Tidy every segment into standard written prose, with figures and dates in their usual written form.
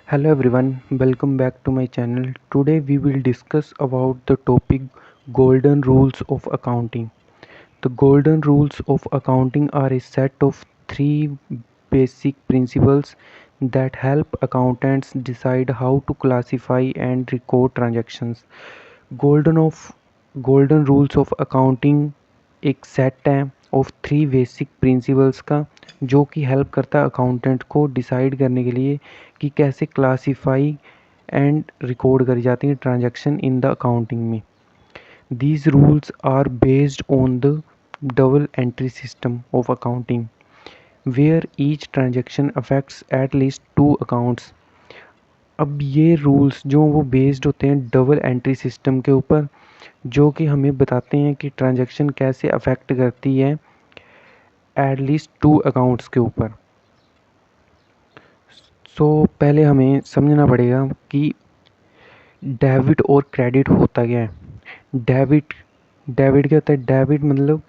Hello everyone, welcome back to my channel. Today we will discuss about the topic golden rules of accounting. The golden rules of accounting are a set of three basic principles that help accountants decide how to classify and record transactions. Golden of golden rules of accounting एक set है of three basic principles का जो कि help करता है accountant को decide करने के लिए कि कैसे क्लासीफाई एंड रिकॉर्ड करी जाती है ट्रांजैक्शन इन द अकाउंटिंग में. These rules are based on the double entry system of accounting where each transaction affects at least two accounts. अब ये रूल्स जो वो बेस्ड होते हैं डबल एंट्री सिस्टम के ऊपर, जो कि हमें बताते हैं कि ट्रांजैक्शन कैसे अफेक्ट करती है एट लीस्ट टू अकाउंट्स के ऊपर. पहले हमें समझना पड़ेगा कि डेबिट और क्रेडिट होता क्या है. डेबिट डेबिट क्या होता है. डेबिट मतलब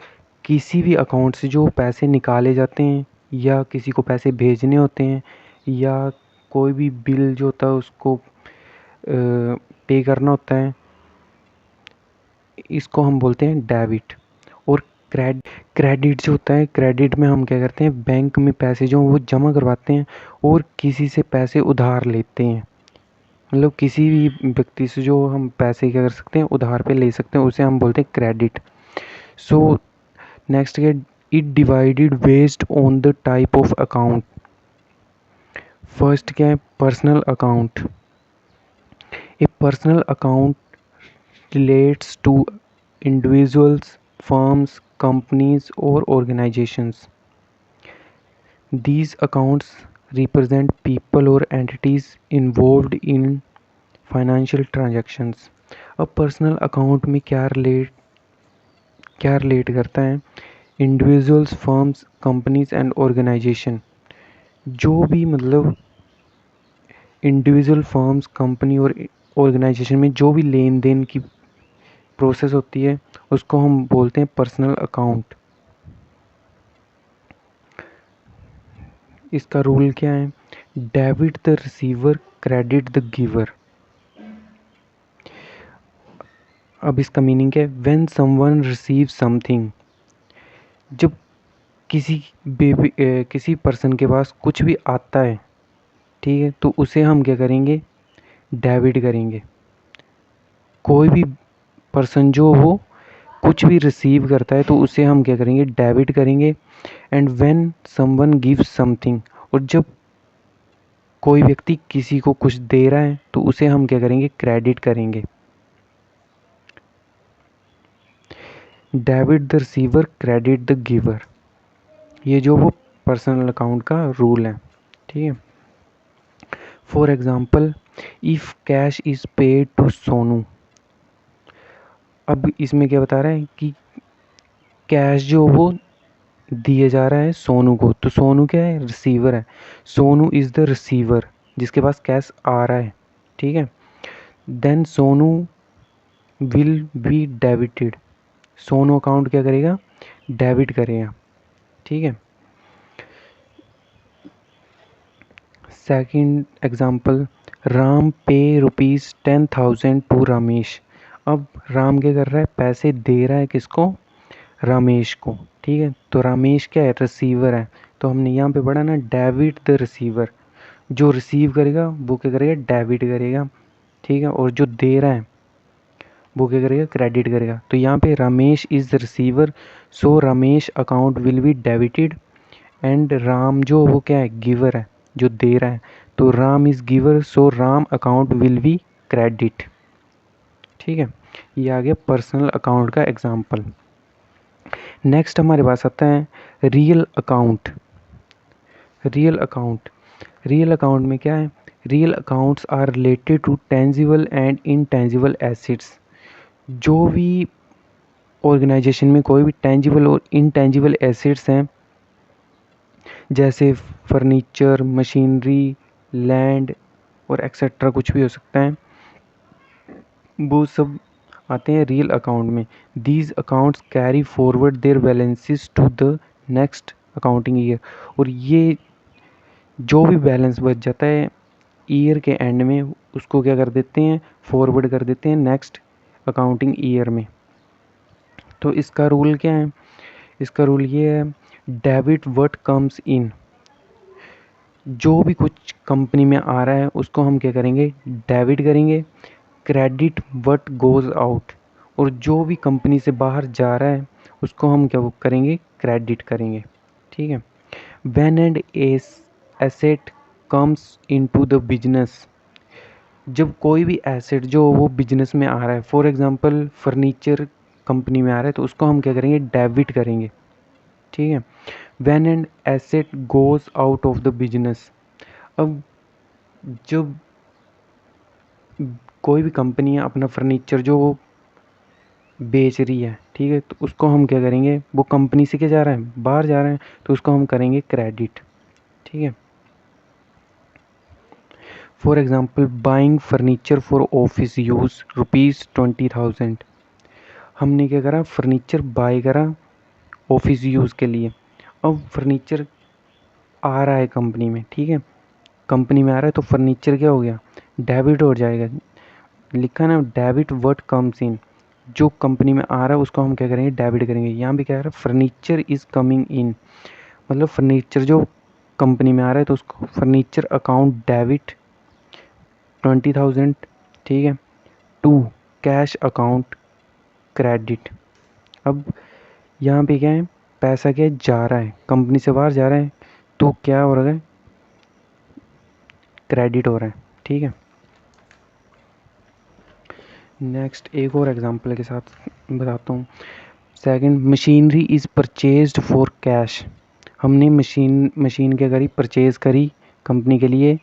किसी भी अकाउंट से जो पैसे निकाले जाते हैं या किसी को पैसे भेजने होते हैं या कोई भी बिल जो होता है उसको पे करना होता है, इसको हम बोलते हैं डेबिट. और क्रेडिट जो होता है, क्रेडिट में हम क्या करते हैं, बैंक में पैसे जो वो जमा करवाते हैं और किसी से पैसे उधार लेते हैं. मतलब किसी भी व्यक्ति से जो हम पैसे क्या कर सकते हैं, उधार पे ले सकते हैं, उसे हम बोलते हैं क्रेडिट. सो नेक्स्ट क्या, it divided based on the type of account. First क्या है, personal account. A personal account relates to individuals, firms, companies, or organizations. These accounts represent people or entities involved in financial transactions. अब personal account में क्या relate करता है, individuals, firms, companies and organisation. जो भी मतलब इंडिविजुअल, फर्म्स, कंपनी और organisation में जो भी लेन देन की प्रोसेस होती है उसको हम बोलते हैं पर्सनल अकाउंट. इसका रूल क्या है, debit the receiver, credit the giver. अब इसका मीनिंग क्या है, व्हेन समवन रिसीव समथिंग. जब किसी पर्सन के पास कुछ भी आता है, ठीक है, तो उसे हम क्या करेंगे, डेबिट करेंगे. कोई भी पर्सन जो वो कुछ भी रिसीव करता है तो उसे हम क्या करेंगे, डेबिट करेंगे. And when someone gives something, और जब कोई व्यक्ति किसी को कुछ दे रहा है तो उसे हम क्या करेंगे, क्रेडिट करेंगे. Debit the receiver, credit the giver. ये जो वो पर्सनल अकाउंट का रूल है, ठीक है. For example, if cash is paid to Sonu. अब इसमें क्या बता रहा है कि कैश जो वो दिया जा रहा है सोनू को, तो सोनू क्या है, रिसीवर है. सोनू इज द रिसीवर जिसके पास कैश आ रहा है, ठीक है. Then Sonu will be debited. Sonu account क्या करेगा, डेबिट करेगा, ठीक है. सेकंड एग्जांपल, राम पे ₹10,000 टू रमेश. अब राम क्या कर रहा है, पैसे दे रहा है किसको, रमेश को, ठीक है. तो रमेश क्या है, रिसीवर है. तो हमने यहाँ पे पढ़ा ना, डेबिट द रिसीवर. जो रिसीव करेगा वो क्या करेगा, डेबिट करेगा, ठीक है. और जो दे रहा है वो क्या करेगा, क्रेडिट करेगा. तो यहाँ पे Ramesh is the receiver, so Ramesh account will be debited. And Ram जो वो क्या है, गिवर है, जो दे रहा है. तो Ram is giver, so Ram account will be credit, ठीक है. ये आ गया पर्सनल अकाउंट का एग्जाम्पल. नेक्स्ट हमारे पास आता है रियल अकाउंट. रियल अकाउंट में क्या है, real accounts are related to tangible and intangible assets. जो भी ऑर्गेनाइजेशन में कोई भी टेंजिबल और इनटेंजिबल एसेट्स हैं, जैसे फर्नीचर, मशीनरी, लैंड और एक्सेट्रा, कुछ भी हो सकता है, वो सब आते हैं रियल अकाउंट में. These accounts carry forward their balances to the next accounting year. और ये जो भी बैलेंस बच जाता है ईयर के एंड में उसको क्या कर देते हैं, फॉरवर्ड कर देते हैं नेक्स्ट अकाउंटिंग ईयर में। तो इसका रूल क्या है, इसका रूल ये है, डेबिट व्हाट कम्स इन, जो भी कुछ कंपनी में आ रहा है उसको हम क्या करेंगे, डेबिट करेंगे। क्रेडिट व्हाट गोज आउट, और जो भी कंपनी से बाहर जा रहा है उसको हम क्या करेंगे, क्रेडिट करेंगे। ठीक है। When and asset comes into the business, जब कोई भी एसेट जो वो बिजनेस में आ रहा है, फॉर एग्जांपल फर्नीचर कंपनी में आ रहा है, तो उसको हम क्या करेंगे, डेबिट करेंगे। ठीक है। When and asset goes out of the business, अब जब कोई भी कंपनी है अपना फर्नीचर जो वो बेच रही है, ठीक है, तो उसको हम क्या करेंगे, वो कंपनी से क्या जा रहा है, बाहर जा रहा है, तो उसको हम करेंगे क्रेडिट। ठीक है। For example buying furniture for office use ₹20,000, हमने क्या करा, फर्नीचर बाय करा ऑफिस यूज़ के लिए। अब फर्नीचर आ रहा है कंपनी में, ठीक है, कंपनी में आ रहा है तो फर्नीचर क्या हो गया, डेबिट हो जाएगा। लिखा ना, डेबिट व्हाट कम्स इन, जो कंपनी में आ रहा है उसको हम क्या करेंगे, डेबिट करेंगे। यहाँ भी क्या है, फर्नीचर इज़ कमिंग इन, मतलब फर्नीचर जो कंपनी में आ रहा है तो उसको फर्नीचर अकाउंट डेबिट 20,000। ठीक है। टू कैश अकाउंट क्रेडिट, अब यहाँ पे क्या है, पैसा क्या है, जा रहा है कंपनी से बाहर जा रहा है, तो क्या हो रहा है, क्रेडिट हो रहा है। ठीक है। नेक्स्ट एक और एग्जांपल के साथ बताता हूँ। Second, machinery is purchased for cash, हमने मशीन क्या करी, परचेज करी कंपनी के लिए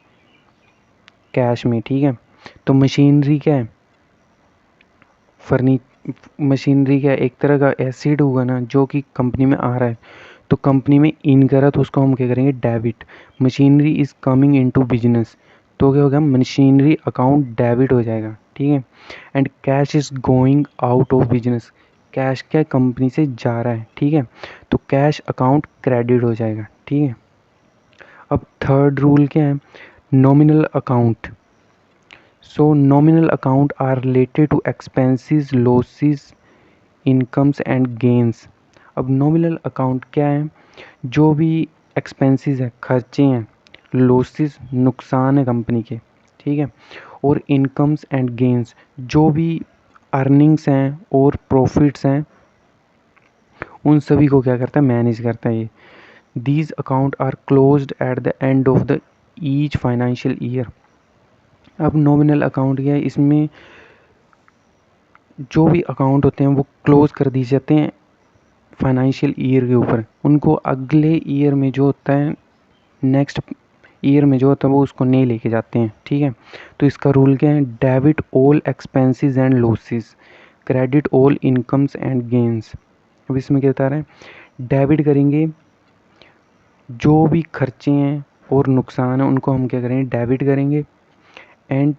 कैश में। ठीक है। तो मशीनरी क्या है, फर्नी मशीनरी क्या है, एक तरह का एसिड होगा ना जो कि कंपनी में आ रहा है, तो कंपनी में इन करा तो उसको हम क्या करेंगे, debit. Machinery is coming into business, तो क्या होगा, मशीनरी अकाउंट डेबिट हो जाएगा। ठीक है। And cash is going out of business, cash क्या कंपनी से जा रहा है, ठीक है, तो कैश अकाउंट क्रेडिट हो जाएगा। ठीक है। अब थर्ड रूल क्या है, nominal account. So nominal account are related to expenses, losses, incomes and gains. अब नॉमिनल अकाउंट क्या है, जो भी एक्सपेंसेस है, खर्चे हैं, लॉसेस नुकसान है कंपनी के, ठीक है, और इनकम्स एंड गेन्स जो भी अर्निंग्स हैं और प्रॉफिट्स हैं, उन सभी को क्या करता है, मैनेज करता है ये। These account are closed at the end of the each financial year. अब नॉमिनल अकाउंट क्या है, इसमें जो भी अकाउंट होते हैं वो क्लोज कर दिए जाते हैं फाइनेंशियल ईयर के ऊपर, उनको अगले ईयर में जो होता है, नेक्स्ट ईयर में जो होता है वो उसको नहीं लेके जाते हैं। ठीक है। तो इसका रूल क्या है, debit all expenses and losses, credit all incomes and gains. अब इसमें क्या बता रहा है, डेबिट करेंगे जो भी खर्चे हैं और नुकसान है उनको हम क्या करेंगे, डेबिट करेंगे। And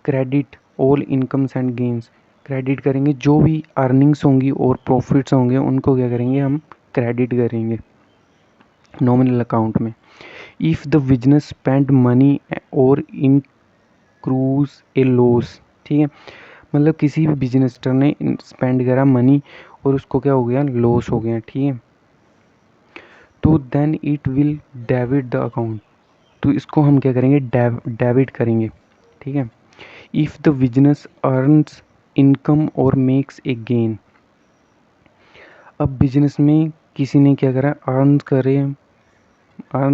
credit all incomes and gains, credit करेंगे जो भी अर्निंग्स होंगी और प्रॉफिट्स होंगे उनको क्या करेंगे, हम क्रेडिट करेंगे नॉमिनल अकाउंट में। If the business spend money और इंक्रूज ए लॉस, ठीक है, मतलब किसी भी बिजनेसटर ने स्पेंड करा मनी और उसको क्या हो गया, लॉस हो गया। ठीक है। तो then it will debit the account, तो इसको हम क्या करेंगे, डेबिट करेंगे। ठीक है। If the business earns income और मेक्स ए गेन, अब बिजनेस में किसी ने क्या करा, अर्न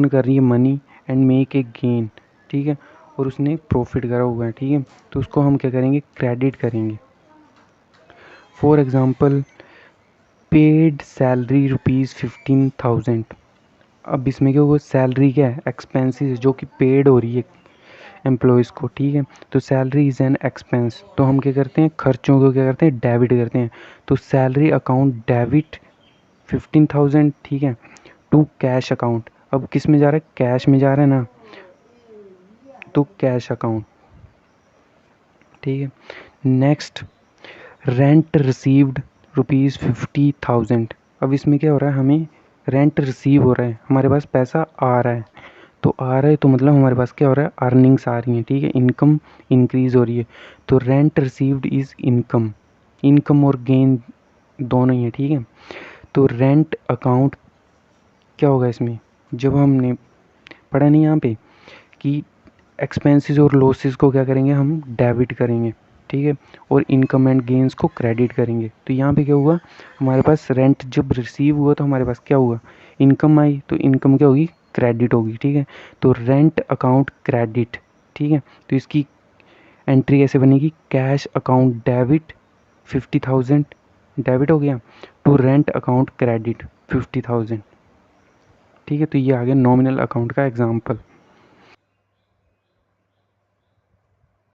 कर रही है money and make a gain, ठीक है, और उसने प्रॉफिट करा हुआ है। ठीक है। तो उसको हम क्या करेंगे, क्रेडिट करेंगे। फॉर एग्जांपल पेड सैलरी ₹15,000, अब इसमें क्या हुआ, सैलरी क्या है, एक्सपेंसेस जो कि पेड हो रही है एम्प्लॉयज़ को। ठीक है। तो सैलरी इज़ एन एक्सपेंस, तो हम क्या करते हैं, खर्चों को क्या करते हैं, डेबिट करते हैं। तो सैलरी अकाउंट डेबिट 15,000, ठीक है, टू कैश अकाउंट, अब किस में जा रहा है, कैश में जा रहा है ना, तो कैश अकाउंट। ठीक है। नेक्स्ट, रेंट रिसीव्ड ₹50,000, अब इसमें क्या हो रहा है, हमें रेंट रिसीव हो रहा है, हमारे पास पैसा आ रहा है, तो आ रहा है तो मतलब हमारे पास क्या हो रहा है, अर्निंग्स आ रही हैं, ठीक है, इनकम इंक्रीज हो रही है। तो rent received is income, income और गेन दोनों ही है, ठीक है। तो रेंट अकाउंट क्या होगा इसमें, जब हमने पढ़ा नहीं यहाँ पे कि एक्सपेंसेस और लॉसेस को क्या करेंगे, हम डेबिट करेंगे, ठीक है, और इनकम एंड गेंस को क्रेडिट करेंगे। तो यहाँ पे क्या हुआ, हमारे पास रेंट जब रिसीव हुआ तो हमारे पास क्या हुआ, इनकम आई, तो इनकम क्या होगी, क्रेडिट होगी, ठीक है। तो रेंट अकाउंट क्रेडिट, ठीक है। तो इसकी एंट्री कैसे बनेगी, कैश अकाउंट डेबिट 50,000 डेबिट हो गया, टू रेंट अकाउंट क्रेडिट 50,000, ठीक है। तो ये आ गया नॉमिनल अकाउंट का एग्जाम्पल।